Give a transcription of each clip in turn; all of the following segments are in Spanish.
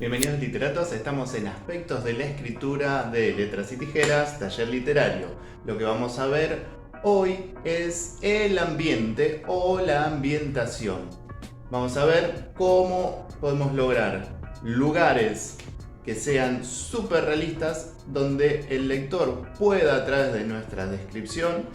Bienvenidos literatos, estamos en aspectos de la escritura de letras y tijeras, taller literario. Lo que vamos a ver hoy es el ambiente o la ambientación. Vamos a ver cómo podemos lograr lugares que sean súper realistas donde el lector pueda a través de nuestra descripción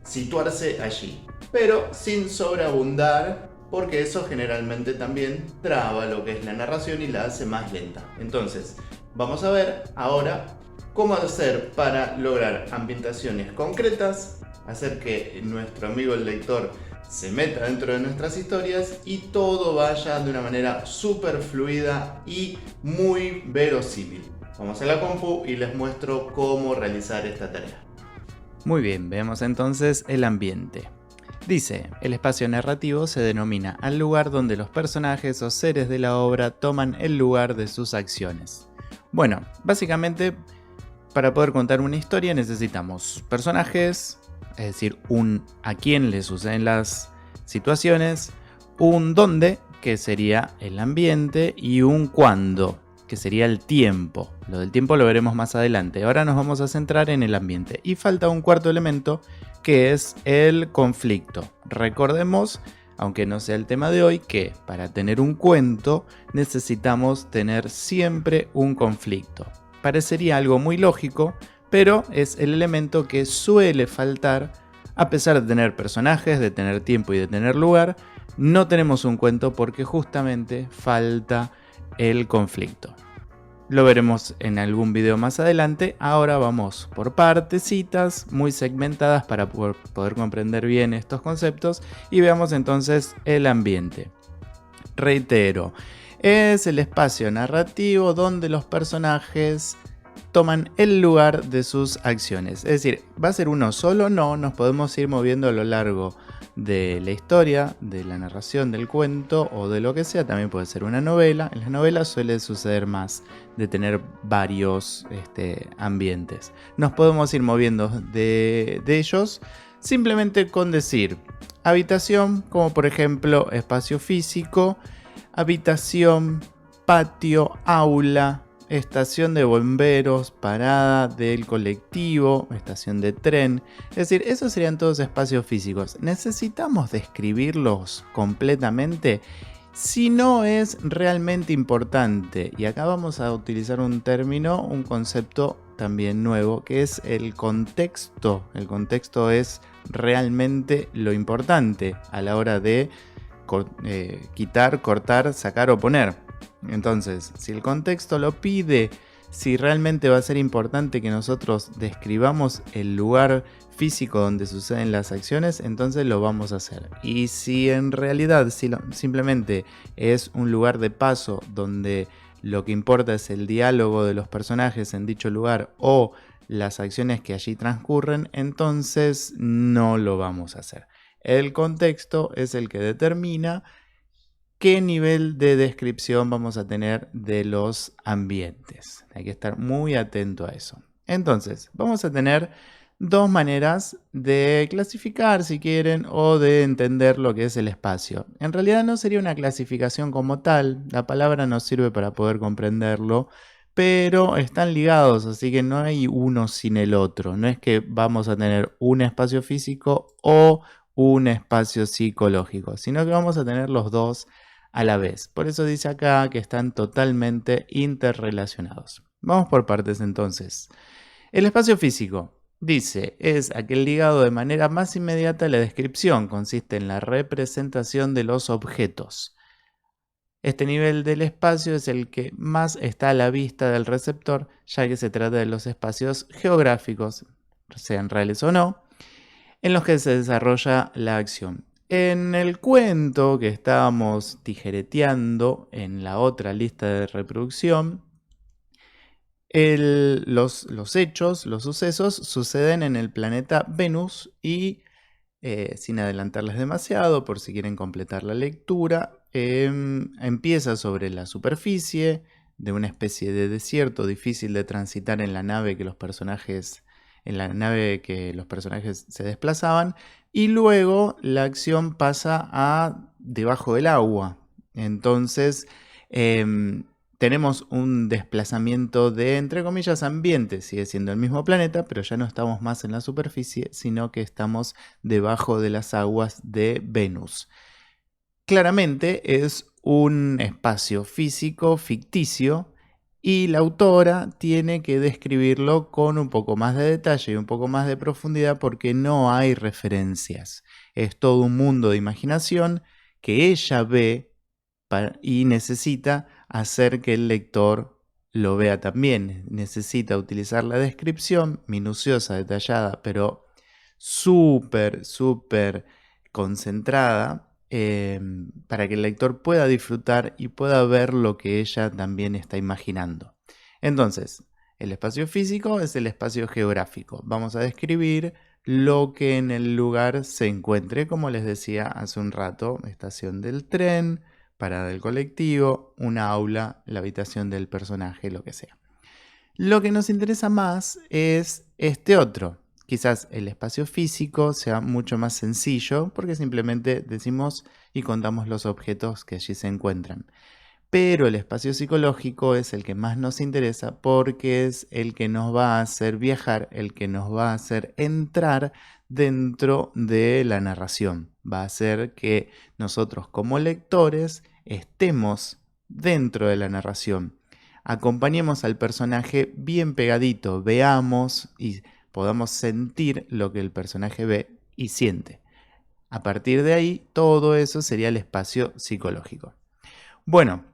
situarse allí, pero sin sobreabundar, porque eso generalmente también traba lo que es la narración y la hace más lenta. Entonces, vamos a ver ahora cómo hacer para lograr ambientaciones concretas, hacer que nuestro amigo el lector se meta dentro de nuestras historias y todo vaya de una manera súper fluida y muy verosímil. Vamos a la compu y les muestro cómo realizar esta tarea. Muy bien, veamos entonces el ambiente. Dice, el espacio narrativo se denomina al lugar donde los personajes o seres de la obra toman el lugar de sus acciones. Bueno, básicamente, para poder contar una historia necesitamos personajes, es decir, un a quién le suceden las situaciones, un dónde, que sería el ambiente, y un cuándo, que sería el tiempo. Lo del tiempo lo veremos más adelante. Ahora nos vamos a centrar en el ambiente. Y falta un cuarto elemento, que es el conflicto. Recordemos, aunque no sea el tema de hoy, que para tener un cuento necesitamos tener siempre un conflicto. Parecería algo muy lógico, pero es el elemento que suele faltar. A pesar de tener personajes, de tener tiempo y de tener lugar, no tenemos un cuento porque justamente falta el conflicto. Lo veremos en algún video más adelante. Ahora vamos por partecitas muy segmentadas para poder comprender bien estos conceptos y veamos entonces el ambiente. Reitero, es el espacio narrativo donde los personajes toman el lugar de sus acciones. Es decir, ¿va a ser uno solo? No, nos podemos ir moviendo a lo largo de la historia, de la narración del cuento o de lo que sea. También puede ser una novela. En las novelas suele suceder más de tener varios ambientes. Nos podemos ir moviendo de ellos simplemente con decir habitación, como por ejemplo espacio físico, habitación, patio, aula, estación de bomberos, parada del colectivo, estación de tren. Es decir, esos serían todos espacios físicos. ¿Necesitamos describirlos completamente? Si no es realmente importante, y acá vamos a utilizar un término, un concepto también nuevo, que es el contexto. El contexto es realmente lo importante a la hora de quitar, cortar, sacar o poner. Entonces, si el contexto lo pide, si realmente va a ser importante que nosotros describamos el lugar físico donde suceden las acciones, entonces lo vamos a hacer. Y si en realidad simplemente es un lugar de paso donde lo que importa es el diálogo de los personajes en dicho lugar o las acciones que allí transcurren, entonces no lo vamos a hacer. El contexto es el que determina qué nivel de descripción vamos a tener de los ambientes. Hay que estar muy atento a eso. Entonces, vamos a tener dos maneras de clasificar, si quieren, o de entender lo que es el espacio. En realidad no sería una clasificación como tal, la palabra nos sirve para poder comprenderlo, pero están ligados, así que no hay uno sin el otro. No es que vamos a tener un espacio físico o un espacio psicológico, sino que vamos a tener los dos a la vez. Por eso dice acá que están totalmente interrelacionados. Vamos por partes entonces. El espacio físico, dice, es aquel ligado de manera más inmediata a la descripción, consiste en la representación de los objetos. Este nivel del espacio es el que más está a la vista del receptor, ya que se trata de los espacios geográficos, sean reales o no, en los que se desarrolla la acción. En el cuento que estábamos tijereteando en la otra lista de reproducción, los hechos, los sucesos, suceden en el planeta Venus y, sin adelantarles demasiado, por si quieren completar la lectura, empieza sobre la superficie de una especie de desierto difícil de transitar en la nave que los personajes se desplazaban, y luego la acción pasa a debajo del agua. Entonces, tenemos un desplazamiento de, entre comillas, ambiente. Sigue siendo el mismo planeta, pero ya no estamos más en la superficie, sino que estamos debajo de las aguas de Venus. Claramente es un espacio físico ficticio y la autora tiene que describirlo con un poco más de detalle y un poco más de profundidad porque no hay referencias. Es todo un mundo de imaginación que ella ve y necesita hacer que el lector lo vea también. Necesita utilizar la descripción minuciosa, detallada, pero súper, súper concentrada para que el lector pueda disfrutar y pueda ver lo que ella también está imaginando. Entonces, el espacio físico es el espacio geográfico. Vamos a describir lo que en el lugar se encuentre, como les decía hace un rato, estación del tren, parada del colectivo, una aula, la habitación del personaje, lo que sea. Lo que nos interesa más es este otro. Quizás el espacio físico sea mucho más sencillo porque simplemente decimos y contamos los objetos que allí se encuentran. Pero el espacio psicológico es el que más nos interesa porque es el que nos va a hacer viajar, el que nos va a hacer entrar dentro de la narración. Va a hacer que nosotros como lectores estemos dentro de la narración. Acompañemos al personaje bien pegadito, veamos y podamos sentir lo que el personaje ve y siente. A partir de ahí, todo eso sería el espacio psicológico. Bueno,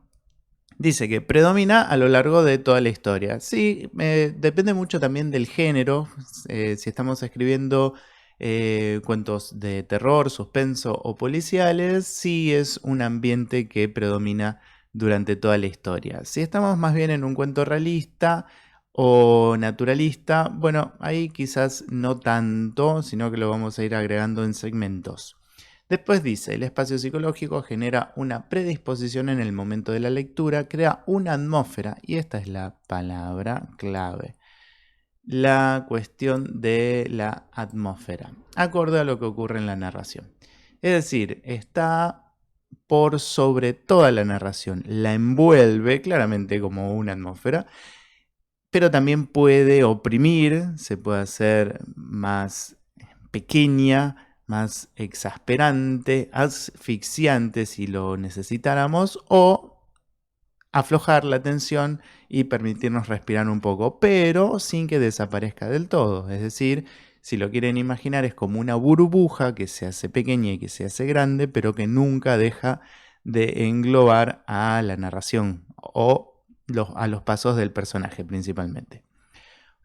dice que predomina a lo largo de toda la historia. Sí, depende mucho también del género. Si estamos escribiendo cuentos de terror, suspenso o policiales, sí es un ambiente que predomina durante toda la historia. Si estamos más bien en un cuento realista o naturalista, bueno, ahí quizás no tanto, sino que lo vamos a ir agregando en segmentos. Después dice, el espacio psicológico genera una predisposición en el momento de la lectura, crea una atmósfera, y esta es la palabra clave, la cuestión de la atmósfera, acorde a lo que ocurre en la narración. Es decir, está por sobre toda la narración, la envuelve claramente como una atmósfera, pero también puede oprimir, se puede hacer más pequeña, más exasperante, asfixiante si lo necesitáramos, o aflojar la tensión y permitirnos respirar un poco, pero sin que desaparezca del todo. Es decir, si lo quieren imaginar, es como una burbuja que se hace pequeña y que se hace grande, pero que nunca deja de englobar a la narración o a los pasos del personaje principalmente.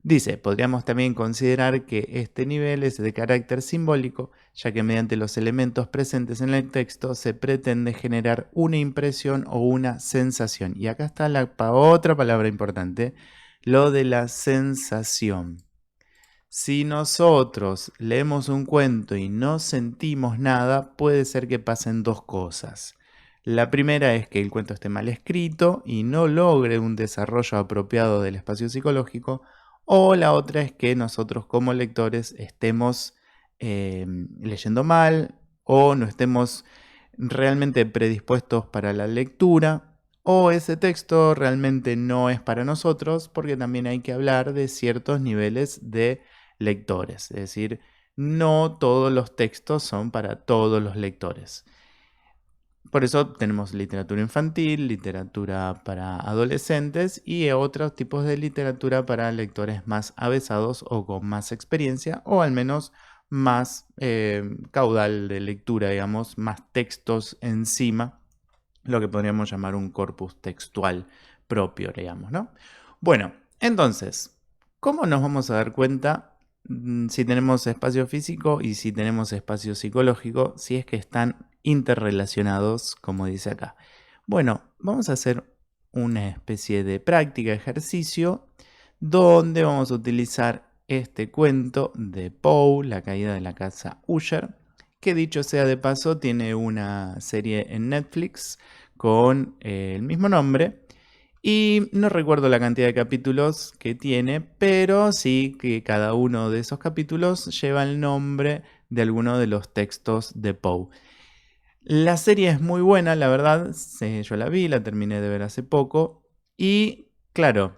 Dice, podríamos también considerar que este nivel es de carácter simbólico, ya que mediante los elementos presentes en el texto se pretende generar una impresión o una sensación. Y acá está otra palabra importante, lo de la sensación. Si nosotros leemos un cuento y no sentimos nada, puede ser que pasen dos cosas. La primera es que el cuento esté mal escrito y no logre un desarrollo apropiado del espacio psicológico, o la otra es que nosotros como lectores estemos leyendo mal o no estemos realmente predispuestos para la lectura, o ese texto realmente no es para nosotros, porque también hay que hablar de ciertos niveles de lectores. Es decir, no todos los textos son para todos los lectores. Por eso tenemos literatura infantil, literatura para adolescentes y otros tipos de literatura para lectores más avesados o con más experiencia, o al menos más caudal de lectura, digamos, más textos encima, lo que podríamos llamar un corpus textual propio, digamos, ¿no? Bueno, entonces, ¿cómo nos vamos a dar cuenta si tenemos espacio físico y si tenemos espacio psicológico, si es que están interrelacionados, como dice acá? Bueno, vamos a hacer una especie de práctica, ejercicio, donde vamos a utilizar este cuento de Poe, La caída de la casa Usher, que dicho sea de paso tiene una serie en Netflix con el mismo nombre. Y no recuerdo la cantidad de capítulos que tiene, pero sí que cada uno de esos capítulos lleva el nombre de alguno de los textos de Poe. La serie es muy buena, la verdad. Yo la vi, la terminé de ver hace poco. Y claro,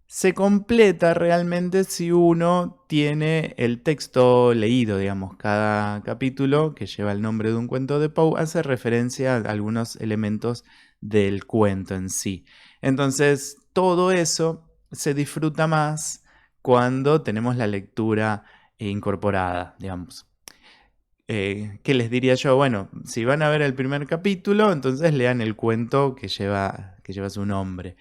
se completa realmente si uno tiene el texto leído, digamos. Cada capítulo que lleva el nombre de un cuento de Poe hace referencia a algunos elementos del cuento en sí. Entonces, todo eso se disfruta más cuando tenemos la lectura incorporada, digamos. ¿Qué les diría yo? Bueno, si van a ver el primer capítulo, entonces lean el cuento que lleva su nombre.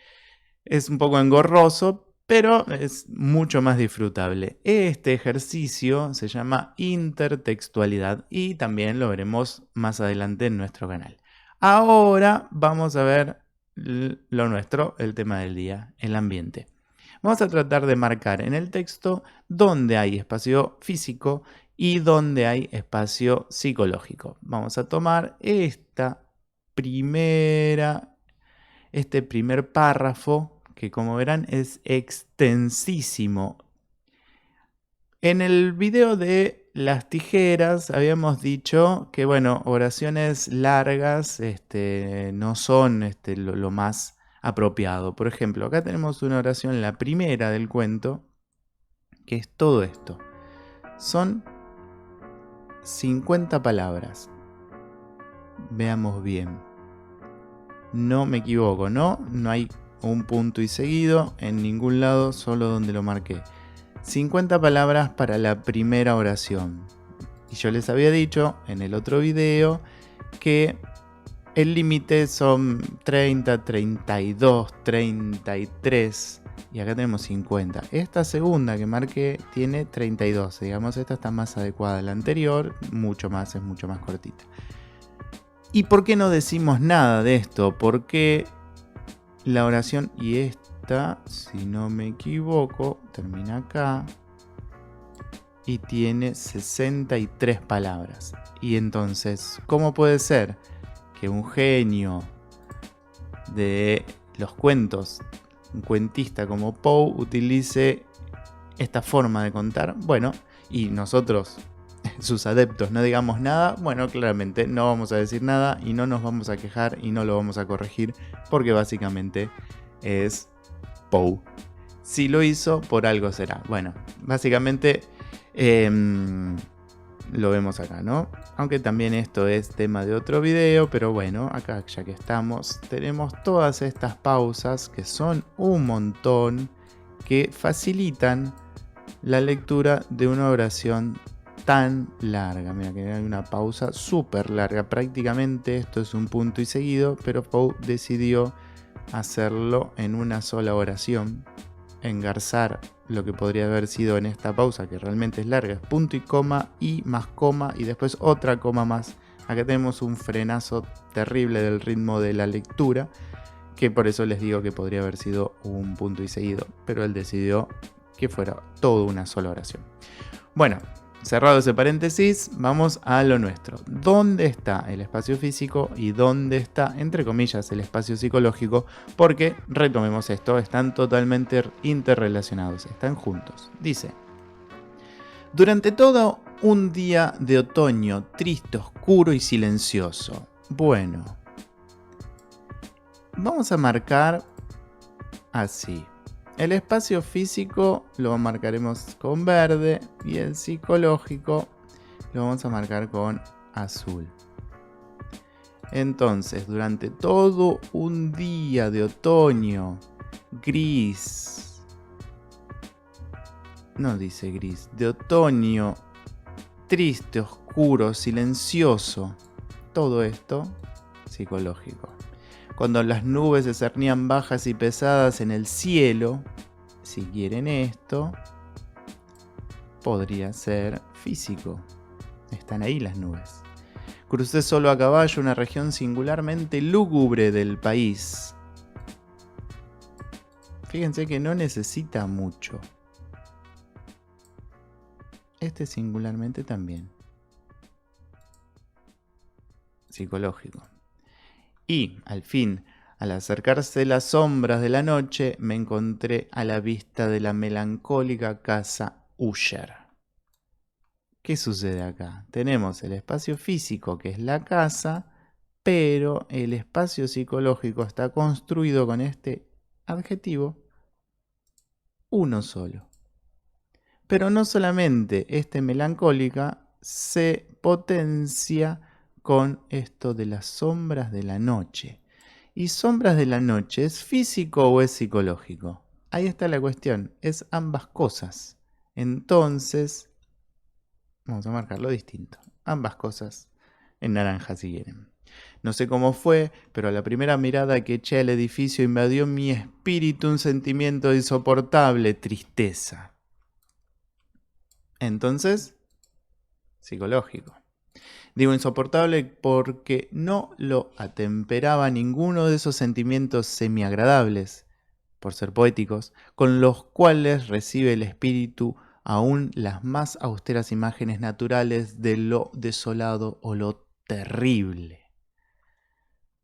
Es un poco engorroso, pero es mucho más disfrutable. Este ejercicio se llama intertextualidad y también lo veremos más adelante en nuestro canal. Ahora vamos a ver lo nuestro, el tema del día, el ambiente. Vamos a tratar de marcar en el texto dónde hay espacio físico y dónde hay espacio psicológico. Vamos a tomar este primer párrafo, que como verán es extensísimo. En el video de las tijeras habíamos dicho que, bueno, oraciones largas no son lo más apropiado. Por ejemplo, acá tenemos una oración, la primera del cuento, que es todo esto. Son 50 palabras. Veamos bien. No me equivoco, ¿no? No hay un punto y seguido en ningún lado, solo donde lo marqué. 50 palabras para la primera oración. Y yo les había dicho en el otro video que el límite son 30, 32, 33 y acá tenemos 50. Esta segunda que marqué tiene 32, digamos, esta está más adecuada. La anterior, es mucho más cortita. ¿Y por qué no decimos nada de esto? Porque la oración y esta, si no me equivoco, termina acá y tiene 63 palabras. Y entonces, ¿cómo puede ser que un genio de los cuentos, un cuentista como Poe, utilice esta forma de contar? Bueno, y nosotros, sus adeptos, no digamos nada. Bueno, claramente no vamos a decir nada y no nos vamos a quejar y no lo vamos a corregir porque básicamente es Poe. Si lo hizo, por algo será. Bueno, básicamente lo vemos acá, ¿no? Aunque también esto es tema de otro video, pero bueno, acá ya que estamos, tenemos todas estas pausas que son un montón, que facilitan la lectura de una oración tan larga. Mira que hay una pausa súper larga, prácticamente esto es un punto y seguido, pero Poe decidió hacerlo en una sola oración, engarzar lo que podría haber sido en esta pausa, que realmente es larga, es punto y más coma y después otra coma más. Acá tenemos un frenazo terrible del ritmo de la lectura, que por eso les digo que podría haber sido un punto y seguido, pero él decidió que fuera toda una sola oración. Bueno, cerrado ese paréntesis, vamos a lo nuestro. ¿Dónde está el espacio físico y dónde está, entre comillas, el espacio psicológico? Porque, retomemos esto, están totalmente interrelacionados, están juntos. Dice: durante todo un día de otoño, triste, oscuro y silencioso. Bueno, vamos a marcar así. El espacio físico lo marcaremos con verde y el psicológico lo vamos a marcar con azul. Entonces, durante todo un día de otoño gris, no dice gris, de otoño triste, oscuro, silencioso, todo esto psicológico. Cuando las nubes se cernían bajas y pesadas en el cielo, si quieren esto, podría ser físico. Están ahí las nubes. Crucé solo a caballo una región singularmente lúgubre del país. Fíjense que no necesita mucho. Este singularmente también. Psicológico. Y, al fin, al acercarse las sombras de la noche, me encontré a la vista de la melancólica casa Usher. ¿Qué sucede acá? Tenemos el espacio físico, que es la casa, pero el espacio psicológico está construido con este adjetivo uno solo. Pero no solamente este melancólica se potencia con esto de las sombras de la noche. ¿Y sombras de la noche es físico o es psicológico? Ahí está la cuestión, es ambas cosas. Entonces, vamos a marcarlo distinto. Ambas cosas en naranja si quieren. No sé cómo fue, pero a la primera mirada que eché al edificio invadió mi espíritu un sentimiento insoportable, tristeza. Entonces, psicológico. Digo insoportable porque no lo atemperaba ninguno de esos sentimientos semiagradables, por ser poéticos, con los cuales recibe el espíritu aún las más austeras imágenes naturales de lo desolado o lo terrible.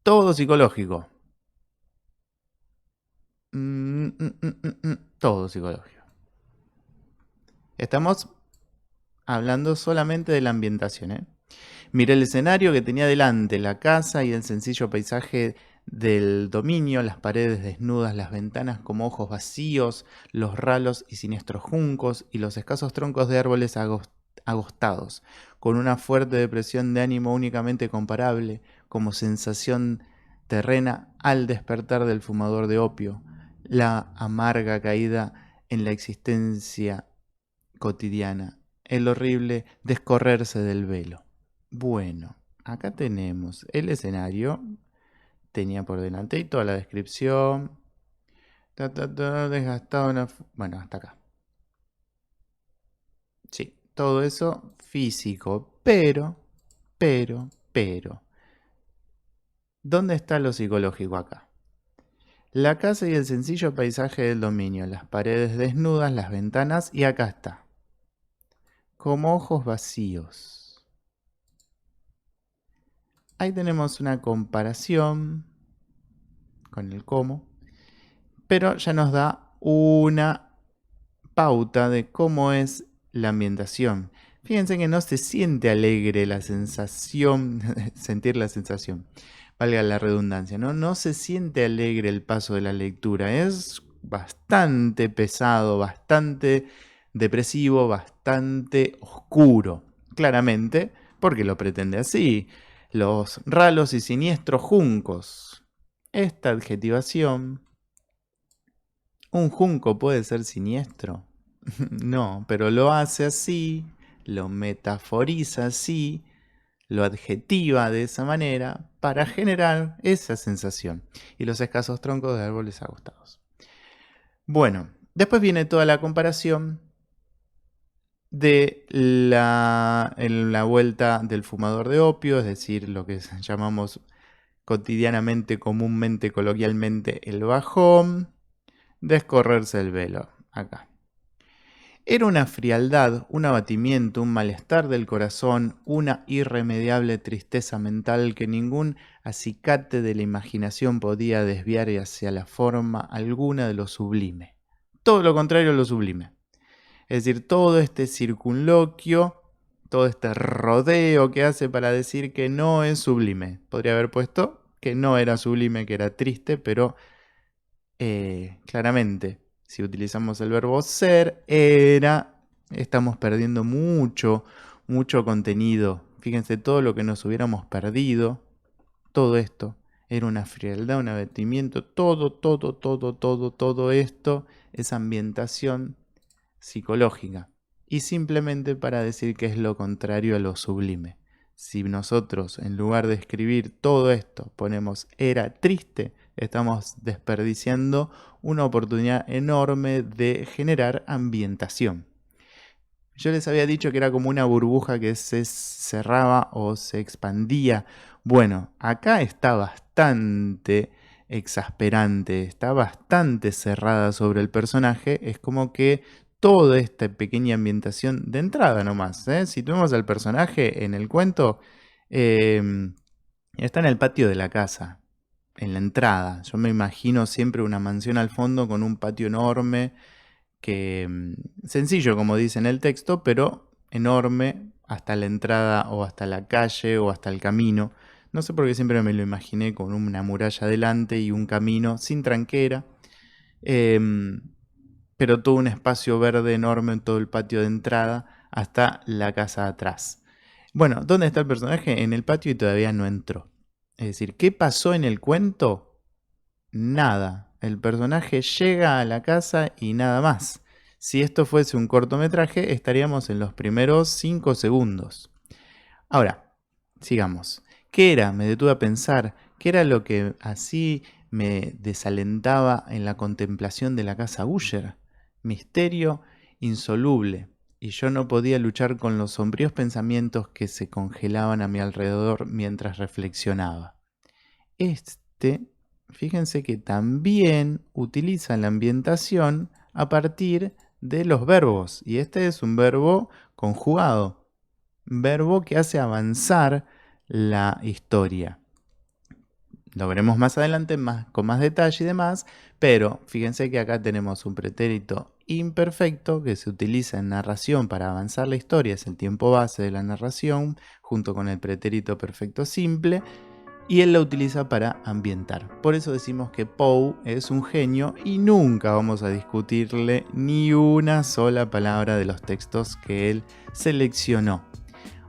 Todo psicológico. Todo psicológico. Estamos hablando solamente de la ambientación, ¿eh? Miré el escenario que tenía delante, la casa y el sencillo paisaje del dominio, las paredes desnudas, las ventanas como ojos vacíos, los ralos y siniestros juncos y los escasos troncos de árboles agostados, con una fuerte depresión de ánimo únicamente comparable como sensación terrena al despertar del fumador de opio, la amarga caída en la existencia cotidiana, el horrible descorrerse del velo. Bueno, acá tenemos el escenario, tenía por delante y toda la descripción, desgastado, bueno, hasta acá. Sí, todo eso físico, pero, ¿dónde está lo psicológico acá? La casa y el sencillo paisaje del dominio, las paredes desnudas, las ventanas y acá está, como ojos vacíos. Ahí tenemos una comparación con el cómo, pero ya nos da una pauta de cómo es la ambientación. Fíjense que no se siente alegre la sensación, sentir la sensación, valga la redundancia, ¿no? No se siente alegre el paso de la lectura, es bastante pesado, bastante depresivo, bastante oscuro, claramente, porque lo pretende así. Los ralos y siniestros juncos. Esta adjetivación, ¿un junco puede ser siniestro? No, pero lo hace así, lo metaforiza así, lo adjetiva de esa manera para generar esa sensación. Y los escasos troncos de árboles agostados. Bueno, después viene toda la comparación de la vuelta del fumador de opio, es decir, lo que llamamos cotidianamente, comúnmente, coloquialmente, el bajón, descorrerse el velo, acá. Era una frialdad, un abatimiento, un malestar del corazón, una irremediable tristeza mental que ningún acicate de la imaginación podía desviar hacia la forma alguna de lo sublime. Todo lo contrario a lo sublime. Es decir, todo este circunloquio, todo este rodeo que hace para decir que no es sublime. Podría haber puesto que no era sublime, que era triste, pero claramente, si utilizamos el verbo ser, era, estamos perdiendo mucho contenido. Fíjense todo lo que nos hubiéramos perdido, todo esto. Era una frialdad, un abatimiento, todo esto es ambientación psicológica. Y simplemente para decir que es lo contrario a lo sublime. Si nosotros, en lugar de escribir todo esto, ponemos era triste, estamos desperdiciando una oportunidad enorme de generar ambientación. Yo les había dicho que era como una burbuja que se cerraba o se expandía. Bueno, acá está bastante exasperante, está bastante cerrada sobre el personaje. Es como que toda esta pequeña ambientación de entrada nomás. Si tenemos al personaje en el cuento, está en el patio de la casa, en la entrada. Yo me imagino siempre una mansión al fondo con un patio enorme que sencillo como dice en el texto, pero enorme hasta la entrada o hasta la calle o hasta el camino No sé por qué siempre me lo imaginé con una muralla adelante y un camino sin tranquera, pero todo un espacio verde enorme en todo el patio de entrada hasta la casa de atrás. Bueno, ¿dónde está el personaje? En el patio y todavía no entró. Es decir, ¿qué pasó en el cuento? Nada. El personaje llega a la casa y nada más. Si esto fuese un cortometraje, estaríamos en los primeros 5 segundos. Ahora, sigamos. ¿Qué era? Me detuve a pensar. ¿Qué era lo que así me desalentaba en la contemplación de la casa Usher? Misterio insoluble. Y yo no podía luchar con los sombríos pensamientos que se congelaban a mi alrededor mientras reflexionaba. Fíjense que también utiliza la ambientación a partir de los verbos. Y este es un verbo conjugado. Verbo que hace avanzar la historia. Lo veremos más adelante con más detalle y demás, pero fíjense que acá tenemos un pretérito imperfecto que se utiliza en narración para avanzar la historia, es el tiempo base de la narración, junto con el pretérito perfecto simple, y él lo utiliza para ambientar. Por eso decimos que Poe es un genio y nunca vamos a discutirle ni una sola palabra de los textos que él seleccionó.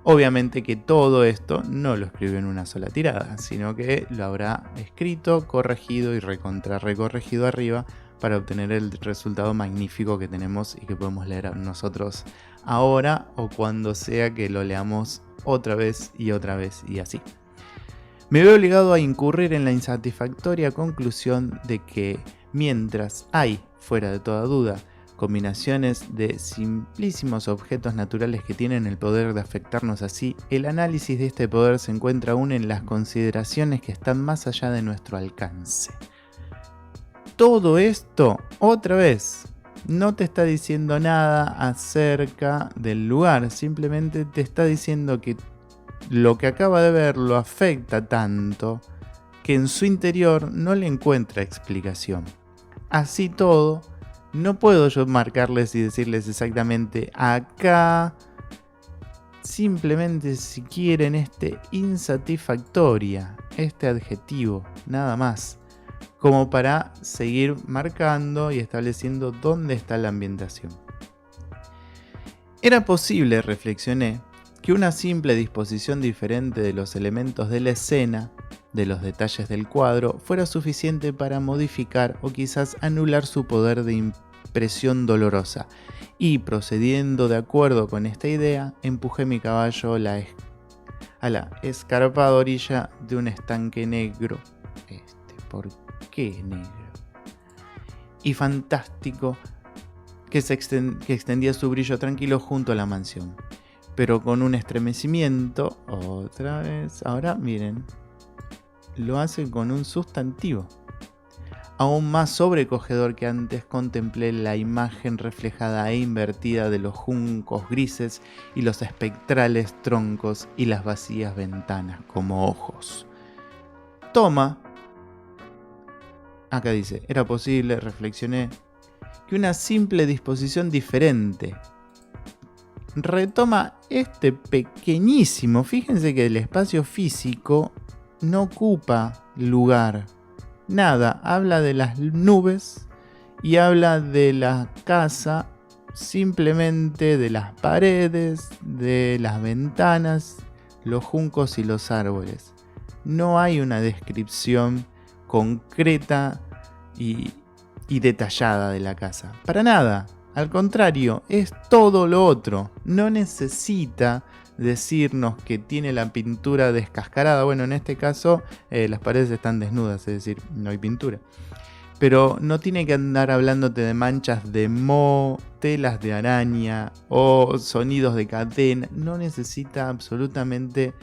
Obviamente que todo esto no lo escribió en una sola tirada, sino que lo habrá escrito, corregido y recorregido arriba para obtener el resultado magnífico que tenemos y que podemos leer nosotros ahora o cuando sea que lo leamos otra vez y así. Me veo obligado a incurrir en la insatisfactoria conclusión de que mientras hay, fuera de toda duda, combinaciones de simplísimos objetos naturales que tienen el poder de afectarnos así, el análisis de este poder se encuentra aún en las consideraciones que están más allá de nuestro alcance. Todo esto, otra vez, no te está diciendo nada acerca del lugar, simplemente te está diciendo que lo que acaba de ver lo afecta tanto que en su interior no le encuentra explicación. Así todo, no puedo yo marcarles y decirles exactamente acá, simplemente si quieren insatisfactoria, este adjetivo, nada más, como para seguir marcando y estableciendo dónde está la ambientación. Era posible, reflexioné, que una simple disposición diferente de los elementos de la escena, de los detalles del cuadro, fuera suficiente para modificar o quizás anular su poder de impresión dolorosa. Y procediendo de acuerdo con esta idea, empujé mi caballo a la escarpada orilla de un estanque negro. ¿Por qué negro? Y fantástico que extendía su brillo tranquilo junto a la mansión. Pero con un estremecimiento, otra vez, ahora miren, lo hace con un sustantivo. Aún más sobrecogedor que antes contemplé la imagen reflejada e invertida de los juncos grises y los espectrales troncos y las vacías ventanas como ojos. Toma, acá dice, era posible, reflexioné, que una simple disposición diferente retoma pequeñísimo. Fíjense que el espacio físico no ocupa lugar. Nada, habla de las nubes y habla de la casa, simplemente de las paredes, de las ventanas, los juncos y los árboles. No hay una descripción concreta y detallada de la casa. Para nada. Al contrario, es todo lo otro. No necesita decirnos que tiene la pintura descascarada. Bueno, en este caso las paredes están desnudas, es decir, no hay pintura. Pero no tiene que andar hablándote de manchas de moho, telas de araña o sonidos de cadena. No necesita absolutamente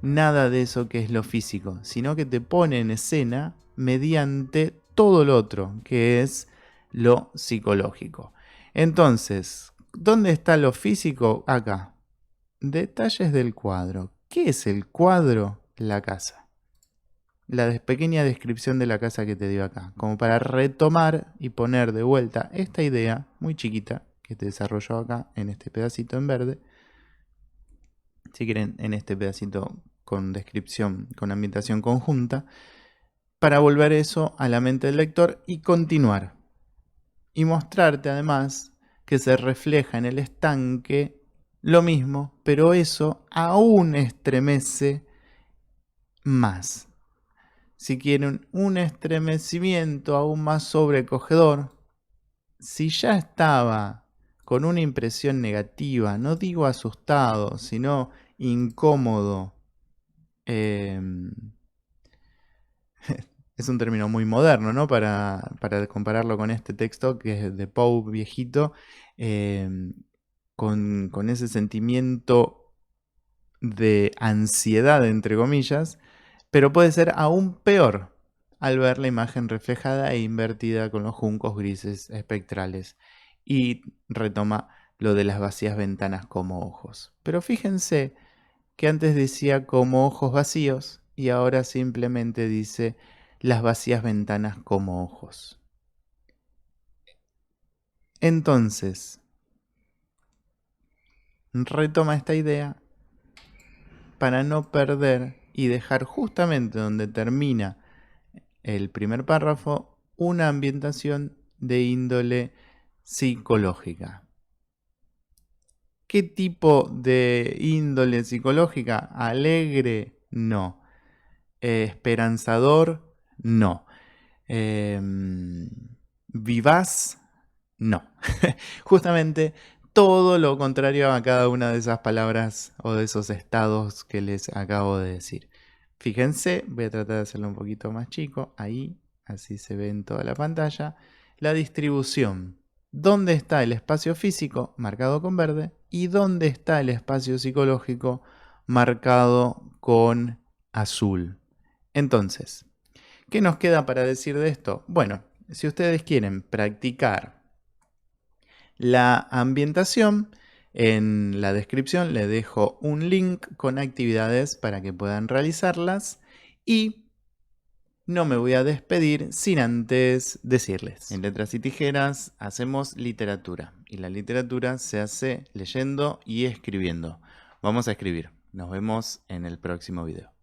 nada de eso que es lo físico, sino que te pone en escena mediante todo lo otro, que es lo psicológico. Entonces, ¿dónde está lo físico? Acá. Detalles del cuadro. ¿Qué es el cuadro? La casa. La pequeña descripción de la casa que te dio acá. Como para retomar y poner de vuelta esta idea muy chiquita que te desarrolló acá en este pedacito en verde. Si quieren, en este pedacito con descripción, con ambientación conjunta, para volver eso a la mente del lector y continuar. Y mostrarte además que se refleja en el estanque lo mismo, pero eso aún estremece más. Si quieren un estremecimiento aún más sobrecogedor, si ya estaba con una impresión negativa, no digo asustado, sino incómodo, es un término muy moderno, ¿no? Para compararlo con este texto que es de Poe viejito, con ese sentimiento de ansiedad, entre comillas, pero puede ser aún peor al ver la imagen reflejada e invertida con los juncos grises espectrales. Y retoma lo de las vacías ventanas como ojos. Pero fíjense que antes decía como ojos vacíos y ahora simplemente dice las vacías ventanas como ojos. Entonces, retoma esta idea para no perder y dejar justamente donde termina el primer párrafo una ambientación de índole psicológica. ¿Qué tipo de índole psicológica? Alegre, no. Esperanzador, no. Vivaz, no. Justamente todo lo contrario a cada una de esas palabras o de esos estados que les acabo de decir. Fíjense, voy a tratar de hacerlo un poquito más chico, ahí, así se ve en toda la pantalla, la distribución. ¿Dónde está el espacio físico marcado con verde y dónde está el espacio psicológico marcado con azul? Entonces, ¿qué nos queda para decir de esto? Bueno, si ustedes quieren practicar la ambientación, en la descripción les dejo un link con actividades para que puedan realizarlas y no me voy a despedir sin antes decirles. En Letras y Tijeras hacemos literatura y la literatura se hace leyendo y escribiendo. Vamos a escribir. Nos vemos en el próximo video.